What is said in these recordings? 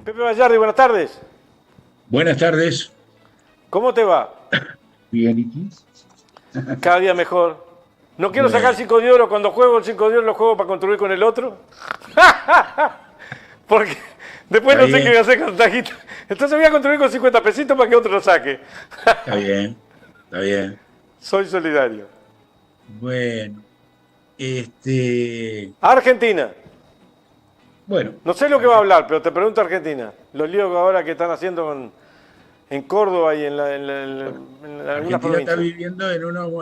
Pepe Vallardi, buenas tardes. Buenas tardes. ¿Cómo te va? Bien, ¿y tú? Cada día mejor. No quiero sacar Bueno, 5 de oro. Cuando juego el 5 de oro lo juego para construir con el otro. Porque después está no sé qué voy a bien, hacer con esta guita. Entonces voy a construir con 50 pesitos para que otro lo saque. está bien, está bien. Soy solidario. Bueno, este, Argentina. bueno, No sé lo que va a Arge- hablar, pero te pregunto Argentina. Los líos ahora que están haciendo en Córdoba y bueno, en algunas Argentina está provincias. viviendo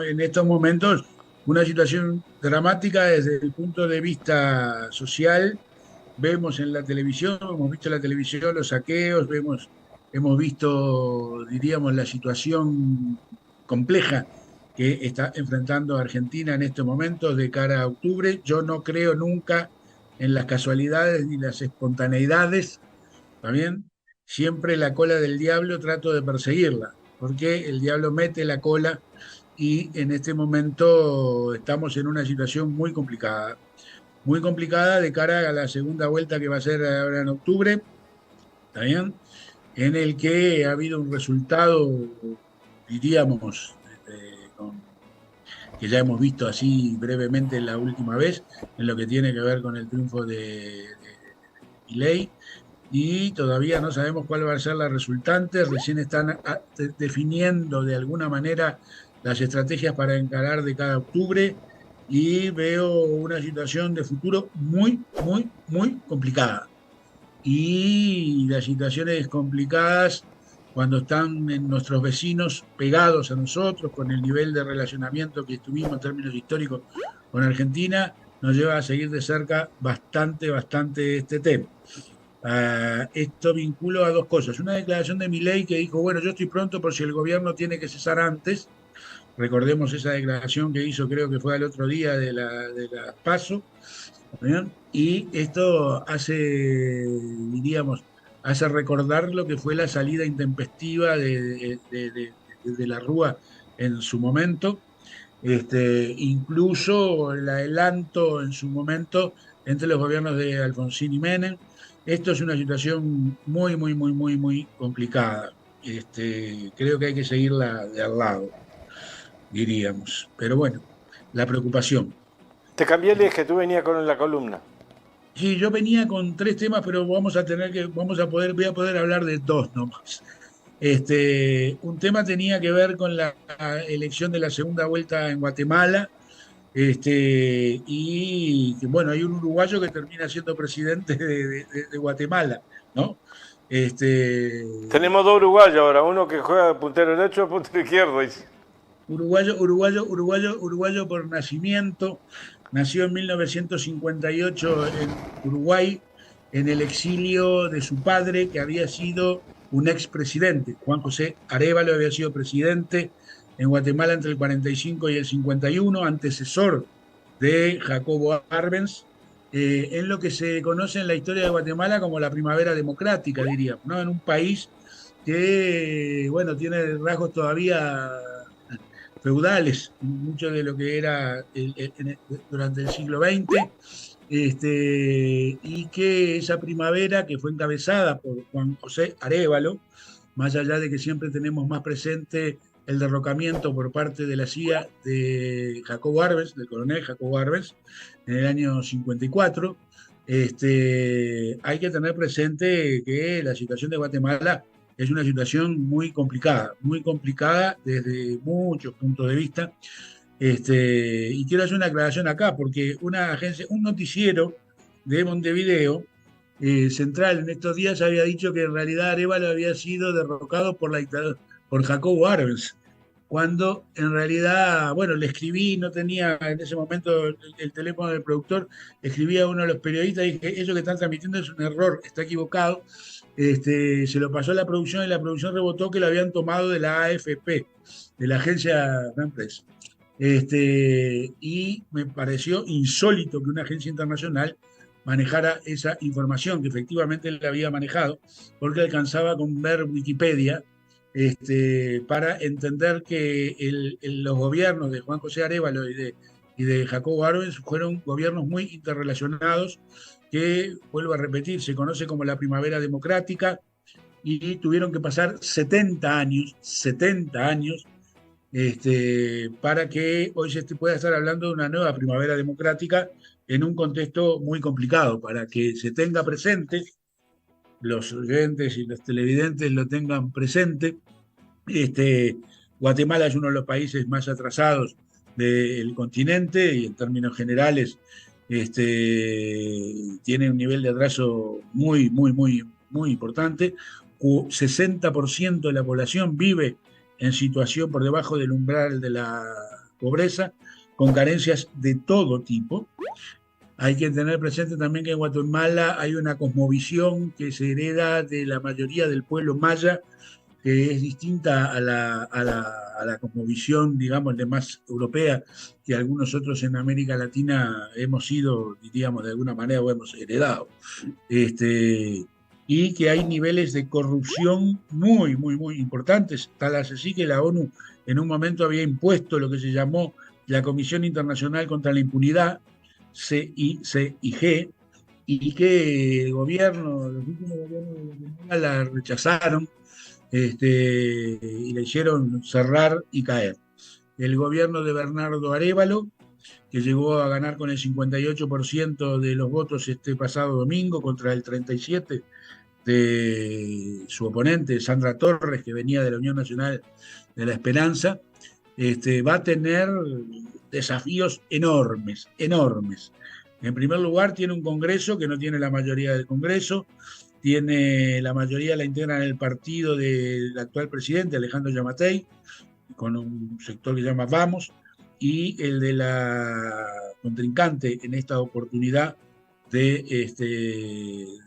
en estos momentos una situación dramática desde el punto de vista social. Vemos en la televisión, hemos visto en la televisión los saqueos, hemos visto, diríamos, la situación compleja que está enfrentando Argentina en estos momentos de cara a octubre. Yo no creo nunca en las casualidades ni las espontaneidades, ¿está bien? Siempre la cola del diablo trato de perseguirla, porque el diablo mete la cola y en este momento estamos en una situación muy complicada de cara a la segunda vuelta que va a ser ahora en octubre, ¿está bien? En el que ha habido un resultado, diríamos, que ya hemos visto así brevemente la última vez, en lo que tiene que ver con el triunfo de Milei, y todavía no sabemos cuál va a ser la resultante, recién están definiendo de alguna manera las estrategias para encarar de cada octubre, y veo una situación de futuro muy complicada. Y las situaciones complicadas cuando están en nuestros vecinos pegados a nosotros, con el nivel de relacionamiento que tuvimos en términos históricos con Argentina, nos lleva a seguir de cerca bastante este tema. Esto vinculo a dos cosas. Una declaración de Milei que dijo, bueno, yo estoy pronto por si el gobierno tiene que cesar antes. Recordemos esa declaración que hizo, creo que fue al otro día de la PASO. ¿Bien? Y esto diríamos, hace recordar lo que fue la salida intempestiva de la Rúa en su momento, incluso el adelanto en su momento entre los gobiernos de Alfonsín y Menem. Esto es una situación muy complicada. Creo que hay que seguirla de al lado, diríamos. Pero bueno, la preocupación. Te cambié el eje, tú venías con la columna. Sí, yo venía con tres temas, pero voy a poder hablar de dos nomás. Un tema tenía que ver con la elección de la segunda vuelta en Guatemala, y que, bueno, hay un uruguayo que termina siendo presidente de Guatemala, ¿no? Este, Tenemos dos uruguayos ahora, uno que juega de puntero derecho y puntero izquierdo. Uruguayo por nacimiento, nació en 1958 en Uruguay, en el exilio de su padre, que había sido un expresidente. Juan José Arévalo había sido presidente en Guatemala entre el 45 y el 51, antecesor de Jacobo Arbenz, en lo que se conoce en la historia de Guatemala como la primavera democrática, diríamos, ¿no? En un país que, bueno, tiene rasgos todavía feudales, mucho de lo que era durante el siglo XX, y que esa primavera que fue encabezada por Juan José Arévalo, más allá de que siempre tenemos más presente el derrocamiento por parte de la CIA de Jacobo Arbenz, del coronel Jacobo Arbenz, en el año 54, hay que tener presente que la situación de Guatemala es una situación muy complicada desde muchos puntos de vista. Y quiero hacer una aclaración acá, porque un noticiero de Montevideo, Central, en estos días había dicho que en realidad Arévalo había sido derrocado por Jacobo Arbenz, cuando en realidad, bueno, le escribí, no tenía en ese momento el teléfono del productor, escribí a uno de los periodistas y dije, eso que están transmitiendo es un error, está equivocado. Se lo pasó a la producción y la producción rebotó que lo habían tomado de la AFP, de la agencia Gran Press. Y me pareció insólito que una agencia internacional manejara esa información, que efectivamente él la había manejado, porque alcanzaba con ver Wikipedia, para entender que los gobiernos de Juan José Arévalo y de y de Jacobo Arbenz fueron gobiernos muy interrelacionados que, vuelvo a repetir, se conoce como la Primavera Democrática y tuvieron que pasar 70 años para que hoy se pueda estar hablando de una nueva primavera democrática en un contexto muy complicado, para que se tenga presente, los oyentes y los televidentes lo tengan presente. Guatemala es uno de los países más atrasados del continente y en términos generales tiene un nivel de atraso muy importante. 60% de la población vive en situación por debajo del umbral de la pobreza, con carencias de todo tipo. Hay que tener presente también que en Guatemala hay una cosmovisión que se hereda de la mayoría del pueblo maya, que es distinta a la cosmovisión, digamos, de más europea, que algunos otros en América Latina hemos sido, diríamos, de alguna manera, o hemos heredado. Y que hay niveles de corrupción muy importantes, tal así que la ONU en un momento había impuesto lo que se llamó la Comisión Internacional contra la Impunidad, CICIG, y que los últimos gobiernos de Guatemala la rechazaron y le hicieron cerrar y caer. El gobierno de Bernardo Arévalo, que llegó a ganar con el 58% de los votos este pasado domingo contra el 37% de su oponente, Sandra Torres, que venía de la Unión Nacional de la Esperanza, va a tener desafíos enormes. En primer lugar, tiene un Congreso que no tiene la mayoría del Congreso, tiene la mayoría la integran el partido del actual presidente, Alejandro Yamatei, con un sector que se llama Vamos, y el de la contrincante en esta oportunidad de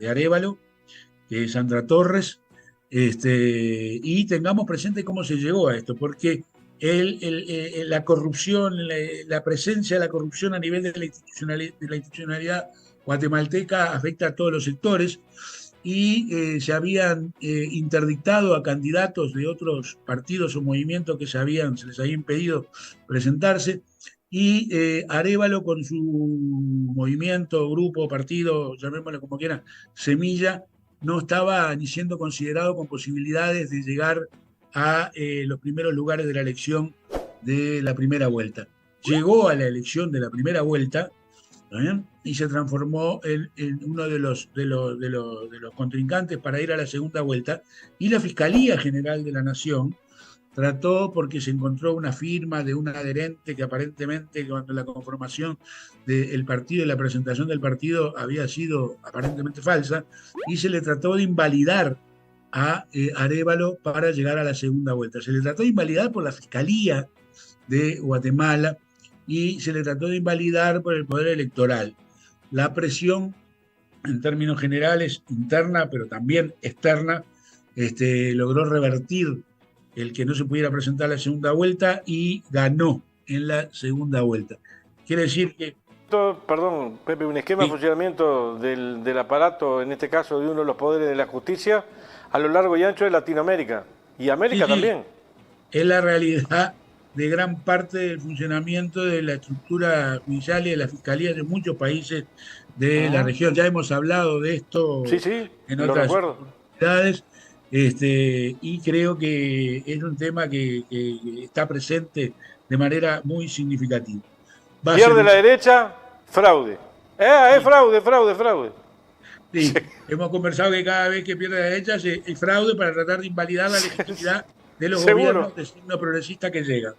Arévalo, que es Sandra Torres, y tengamos presente cómo se llegó a esto, porque la corrupción, la presencia de la corrupción a nivel de la institucionalidad guatemalteca afecta a todos los sectores, y se habían interdictado a candidatos de otros partidos o movimientos que se les había impedido presentarse, y Arévalo con su movimiento, grupo, partido, llamémoslo como quieran, Semilla, no estaba ni siendo considerado con posibilidades de llegar a los primeros lugares de la elección de la primera vuelta. Llegó a la elección de la primera vuelta, y se transformó en uno de los contrincantes para ir a la segunda vuelta, y la Fiscalía General de la Nación trató, porque se encontró una firma de un adherente que aparentemente cuando la conformación del partido y la presentación del partido había sido aparentemente falsa, y se le trató de invalidar a Arévalo para llegar a la segunda vuelta. Se le trató de invalidar por la Fiscalía de Guatemala y se le trató de invalidar por el Poder Electoral. La presión, en términos generales, interna, pero también externa, logró revertir el que no se pudiera presentar la segunda vuelta y ganó en la segunda vuelta. Quiere decir que... Perdón, Pepe, un esquema de funcionamiento del aparato, en este caso de uno de los poderes de la justicia, a lo largo y ancho de Latinoamérica y América también. Es la realidad de gran parte del funcionamiento de la estructura judicial y de la fiscalía de muchos países de la región. Ya hemos hablado de esto en otras oportunidades, y creo que es un tema que está presente de manera muy significativa. Pierde la derecha, fraude. Es fraude. Sí, hemos conversado que cada vez que pierde la derecha es fraude para tratar de invalidar la legitimidad de los gobiernos de signo progresista que llegan.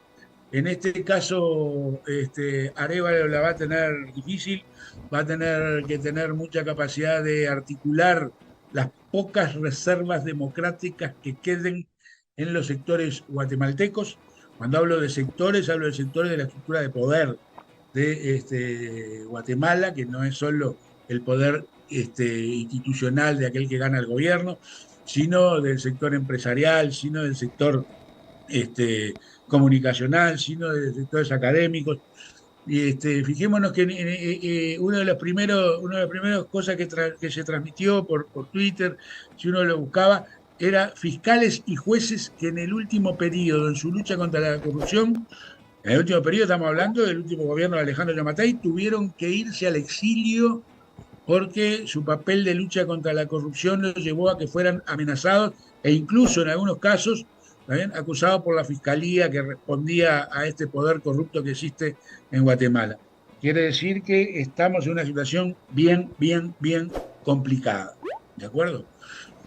En este caso, Arévalo la va a tener difícil, va a tener que tener mucha capacidad de articular las pocas reservas democráticas que queden en los sectores guatemaltecos. Cuando hablo de sectores de la estructura de poder de Guatemala, que no es solo el poder institucional de aquel que gana el gobierno, sino del sector empresarial, sino del sector comunicacional, sino de sectores académicos. Y fijémonos que una de las primeras cosas que se transmitió por Twitter, si uno lo buscaba, era fiscales y jueces que en el último periodo, en su lucha contra la corrupción, En el último periodo estamos hablando del último gobierno de Alejandro Yamatei, tuvieron que irse al exilio porque su papel de lucha contra la corrupción los llevó a que fueran amenazados e incluso en algunos casos también acusados por la fiscalía que respondía a este poder corrupto que existe en Guatemala. Quiere decir que estamos en una situación bien complicada. ¿De acuerdo?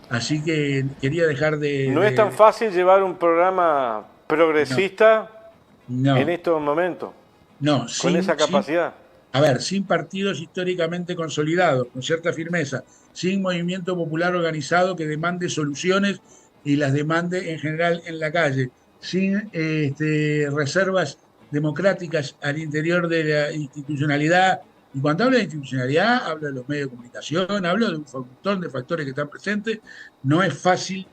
Así que quería dejar No es tan fácil llevar un programa no, progresista en no, estos momentos, no, con esa capacidad. a ver, sin partidos históricamente consolidados, con cierta firmeza, sin movimiento popular organizado que demande soluciones y las demande en general en la calle, sin reservas democráticas al interior de la institucionalidad. Y cuando hablo de institucionalidad, hablo de los medios de comunicación, hablo de un montón de factores que están presentes. No es fácil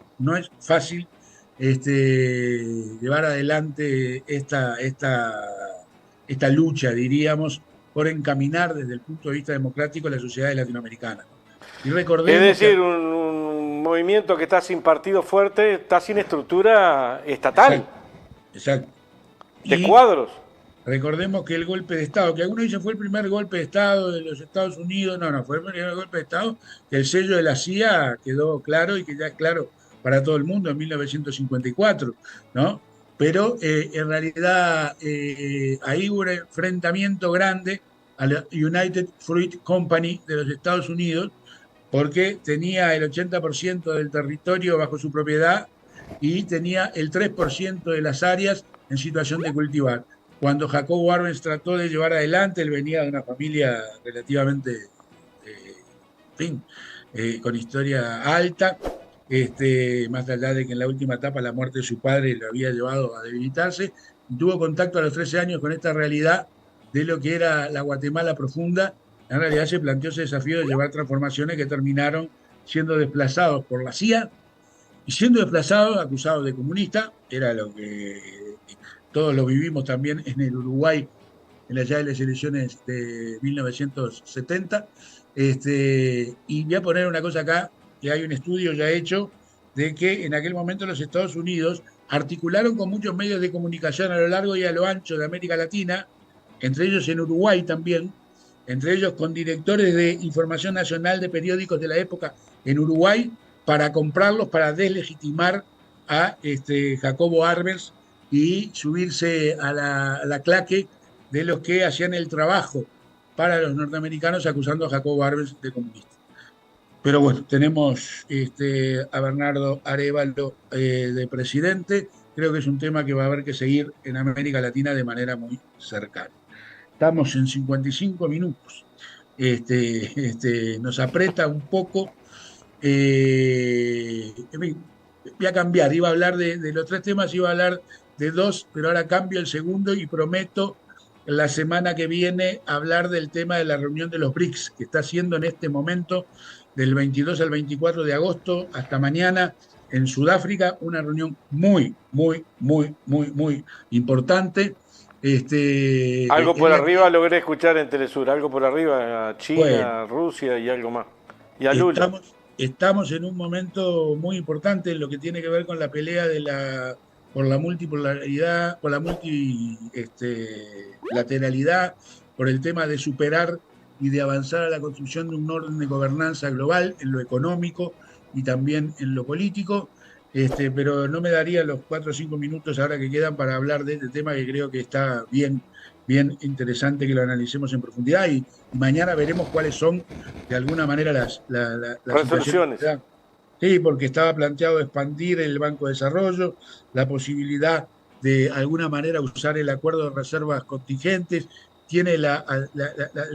llevar adelante esta lucha, diríamos, por encaminar desde el punto de vista democrático la sociedad latinoamericana. Y Es recordemos decir, que... un movimiento que está sin partido fuerte, está sin estructura estatal, Exacto, exacto. de Y cuadros. recordemos que el golpe de Estado, que algunos dicen fue el primer golpe de Estado de los Estados Unidos, no, fue el primer golpe de Estado, que el sello de la CIA quedó claro y que ya es claro para todo el mundo en 1954, ¿no? Pero en realidad ahí hubo un enfrentamiento grande a la United Fruit Company de los Estados Unidos, porque tenía el 80% del territorio bajo su propiedad y tenía el 3% de las áreas en situación de cultivar. Cuando Jacobo Arbenz trató de llevar adelante, él venía de una familia relativamente, en fin, con historia alta, más allá de que en la última etapa la muerte de su padre lo había llevado a debilitarse, y tuvo contacto a los 13 años con esta realidad de lo que era la Guatemala profunda. En realidad se planteó ese desafío de llevar transformaciones que terminaron siendo desplazados por la CIA y siendo desplazados, acusados de comunista, era lo que todos lo vivimos también en el Uruguay en allá de las elecciones de 1970. Y voy a poner una cosa acá, que hay un estudio ya hecho de que en aquel momento los Estados Unidos articularon con muchos medios de comunicación a lo largo y a lo ancho de América Latina, entre ellos en Uruguay también, entre ellos con directores de información nacional de periódicos de la época en Uruguay, para comprarlos, para deslegitimar a Jacobo Arbenz y subirse a la claque de los que hacían el trabajo para los norteamericanos acusando a Jacobo Arbenz de comunista. Pero bueno, tenemos a Bernardo Arévalo de presidente. Creo que es un tema que va a haber que seguir en América Latina de manera muy cercana. Estamos en 55 minutos. Nos aprieta un poco. Voy a cambiar, iba a hablar de los tres temas, iba a hablar de dos, pero ahora cambio el segundo y prometo la semana que viene hablar del tema de la reunión de los BRICS, que está haciendo en este momento del 22 al 24 de agosto hasta mañana en Sudáfrica, una reunión muy importante. Algo por la arriba que, logré escuchar en Telesur, algo por arriba, a bueno, China, Rusia y algo más. Y a Lula. estamos en un momento muy importante en lo que tiene que ver con la pelea por la multipolaridad, por la multilateralidad, por el tema de superar y de avanzar a la construcción de un orden de gobernanza global en lo económico y también en lo político. Pero no me daría los 4 o 5 minutos ahora que quedan para hablar de este tema, que creo que está bien interesante que lo analicemos en profundidad, y mañana veremos cuáles son de alguna manera las Resoluciones. Sí, porque estaba planteado expandir el Banco de Desarrollo, la posibilidad de alguna manera usar el acuerdo de reservas contingentes, tiene el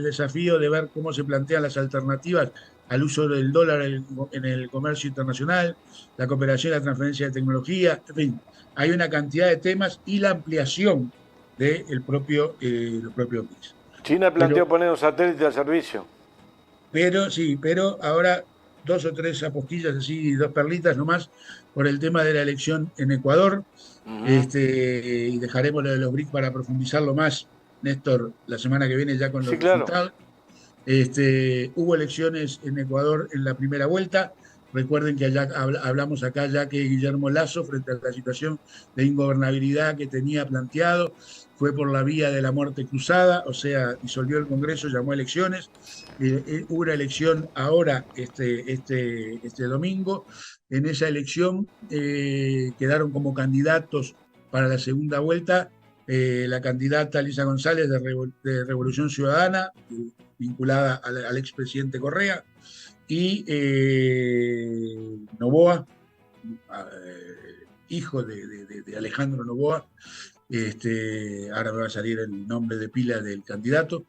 desafío de ver cómo se plantean las alternativas al uso del dólar en el comercio internacional, la cooperación y la transferencia de tecnología, en fin, hay una cantidad de temas y la ampliación de los propios BRICS. China planteó poner un satélite al servicio. Pero ahora 2 o 3 apostillas así, 2 perlitas nomás, por el tema de la elección en Ecuador. Y dejaremos lo de los BRICS para profundizarlo más, Néstor, la semana que viene ya con los resultados. Hubo elecciones en Ecuador en la primera vuelta. Recuerden que allá hablamos acá ya que Guillermo Lasso, frente a la situación de ingobernabilidad que tenía planteado, fue por la vía de la muerte cruzada, o sea, disolvió el Congreso, llamó a elecciones. Hubo una elección ahora, este domingo. En esa elección quedaron como candidatos para la segunda vuelta la candidata Lisa González de Revolución Ciudadana, vinculada al expresidente Correa, y Noboa, hijo de Alejandro Noboa. Ahora me va a salir el nombre de pila del candidato.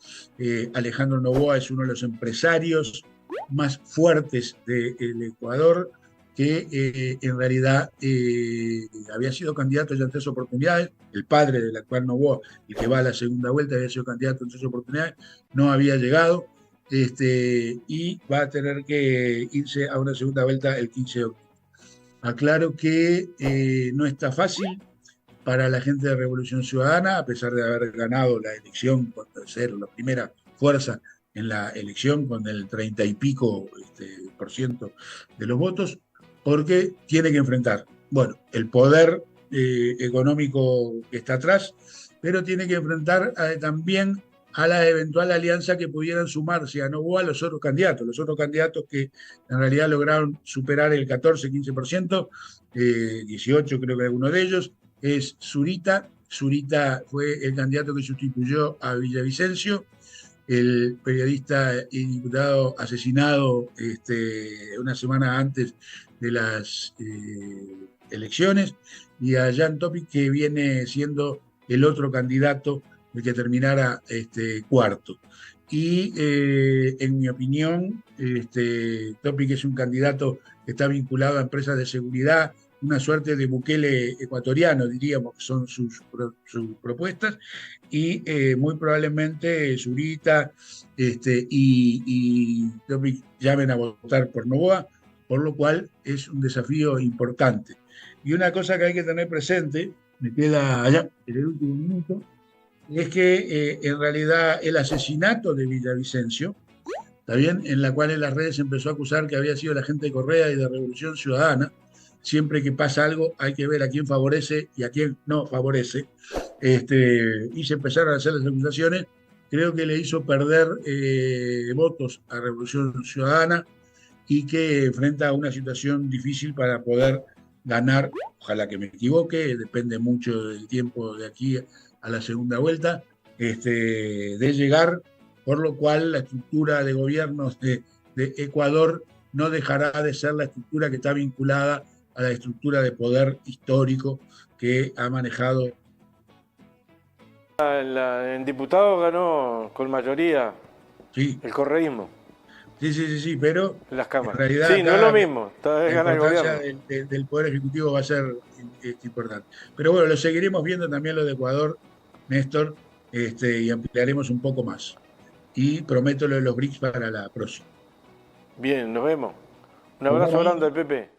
Alejandro Noboa es uno de los empresarios más fuertes del Ecuador, que en realidad había sido candidato ya en 3 oportunidades. El padre del actual Noboa, el que va a la segunda vuelta, había sido candidato en 3 oportunidades, no había llegado. Y va a tener que irse a una segunda vuelta el 15 de octubre. Aclaro que no está fácil para la gente de Revolución Ciudadana, a pesar de haber ganado la elección, de ser la primera fuerza en la elección con el 30 y pico por ciento de los votos, porque tiene que enfrentar, bueno, el poder económico que está atrás, pero tiene que enfrentar también a la eventual alianza que pudieran sumarse a Noboa los otros candidatos que en realidad lograron superar el 14-15%, 18 creo que alguno de ellos, es Zurita. Zurita fue el candidato que sustituyó a Villavicencio, el periodista y diputado asesinado una semana antes de las elecciones, y a Jan Topic, que viene siendo el otro candidato, el que terminara cuarto. Y en mi opinión, Topic es un candidato que está vinculado a empresas de seguridad, una suerte de Bukele ecuatoriano, diríamos, que son sus propuestas, y muy probablemente Zurita y Topic llamen a votar por Noboa, por lo cual es un desafío importante. Y una cosa que hay que tener presente, me queda allá en el último minuto, es que en realidad el asesinato de Villavicencio, ¿está bien?, en la cual en las redes se empezó a acusar que había sido la gente de Correa y de Revolución Ciudadana. Siempre que pasa algo hay que ver a quién favorece y a quién no favorece. Y se empezaron a hacer las acusaciones. Creo que le hizo perder votos a Revolución Ciudadana, y que enfrenta a una situación difícil para poder ganar. Ojalá que me equivoque, depende mucho del tiempo de aquí a la segunda vuelta, de llegar, por lo cual la estructura de gobiernos de Ecuador no dejará de ser la estructura que está vinculada a la estructura de poder histórico que ha manejado. En diputados ganó con mayoría, sí, el correísmo. Sí, pero en las cámaras. En realidad, sí, no es lo mismo. La importancia del Poder Ejecutivo va a ser importante. Pero bueno, lo seguiremos viendo también lo de Ecuador, Néstor, y ampliaremos un poco más. Y prometo lo de los BRICS para la próxima. Bien, nos vemos. Un abrazo grande, Pepe.